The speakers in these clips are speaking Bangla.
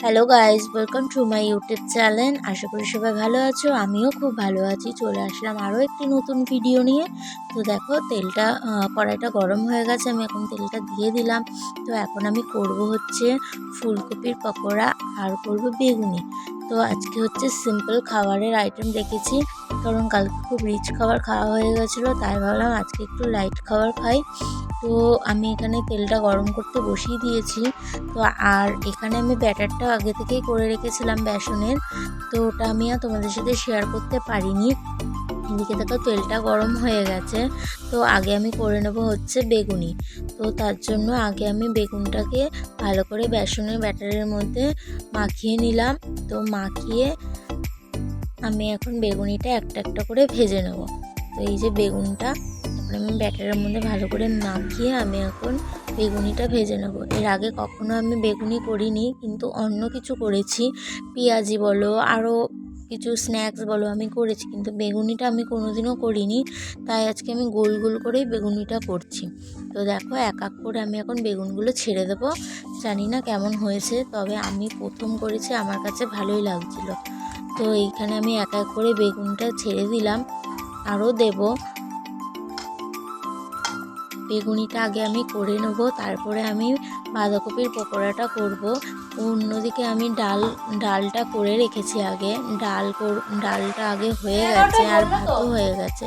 Hello guys, welcome to my YouTube channel. আশা করি সবাই ভালো আছো। আমিও খুব ভালো আছি। চলে আসলাম আরও একটি নতুন ভিডিও নিয়ে। তো দেখো তেলটা কড়াইটা গরম হয়ে গেছে, আমি এখন তেলটা দিয়ে দিলাম। তো এখন আমি করব হচ্ছে ফুলকপির পকোড়া আর করব বেগুনি। তো আজকে হচ্ছে সিম্পল খাবারের আইটেম রেখেছি, কারণ কালকে খুব রিচ খাবার খাওয়া হয়ে গেছিলো, তাই ভাবলাম আজকে একটু লাইট খাবার খাই। তো আমি এখানে তেলটা গরম করতে বসিয়ে দিয়েছি। তো আর এখানে আমি ব্যাটারটা আগে থেকেই করে রেখেছিলাম বেসনের, তো ওটা আমি আর তোমাদের সাথে শেয়ার করতে পারিনি। এদিকে দেখো তেলটা গরম হয়ে গেছে। তো আগে আমি করে নেব হচ্ছে বেগুনি। তো তার জন্য আগে আমি বেগুনটাকে ভালো করে বেসনের ব্যাটারের মধ্যে মাখিয়ে নিলাম। তো মাখিয়ে আমি এখন বেগুনিটা একটা একটা করে ভেজে নেব। তো এই যে বেগুনটা এখন আমি ব্যাটারের মধ্যে ভালো করে মাখিয়ে আমি এখন বেগুনিটা ভেজে নেব। এর আগে কখনো আমি বেগুনি করিনি, কিন্তু অন্য কিছু করেছি, পেঁয়াজি বলো আরও কিছু স্ন্যাক্স বলো আমি করেছি, কিন্তু বেগুনিটা আমি কোনোদিনও করিনি। তাই আজকে আমি গোল গোল করেই বেগুনিটা করছি। তো দেখো এক এক করে আমি এখন বেগুনগুলো ছেড়ে দেবো। জানি না কেমন হয়েছে, তবে আমি প্রথম করেছি, আমার কাছে ভালোই লাগছিলো। তো এইখানে আমি এক এক করে বেগুনটা ছেড়ে দিলাম, আরও দেব। বেগুনিটা আগে আমি করে নেব, তারপরে আমি বাঁধাকপির পকোড়াটা করব। অন্যদিকে আমি ডালটা করে রেখেছি আগে। ডালটা আগে হয়ে গেছে আর ভাতও হয়ে গেছে।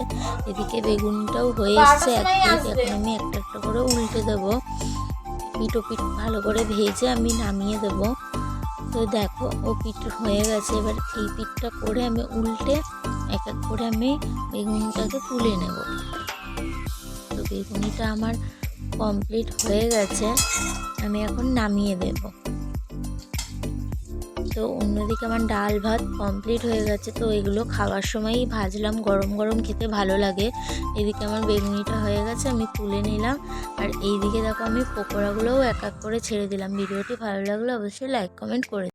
এদিকে বেগুনিটাও হয়ে এসছে এক পিঠ। এখন আমি একটা একটা করে উল্টে দেবো। পিঠ ও পিঠ ভালো করে ভেজে আমি নামিয়ে দেবো। তো দেখো ও পিঠ হয়ে গেছে। এবার এই পিঠটা করে আমি উল্টে এক এক করে আমি বেগুনিটাকে তুলে নেব। তো বেগুনিটা আমার কমপ্লিট হয়ে গেছে, আমি এখন নামিয়ে দেব। তো অন্যদিকে আমার ডাল ভাত কমপ্লিট হয়ে গেছে। তো এগুলো খাওয়ার সময়ই ভাজলাম, গরম গরম খেতে ভালো লাগে। এদিকে আমার বেগুনিটা হয়ে গেছে, আমি তুলে নিলাম। আর এইদিকে দেখো আমি পকোড়াগুলোও এক এক করে ছেড়ে দিলাম। ভিডিওটি ভালো লাগলে অবশ্যই লাইক কমেন্ট করে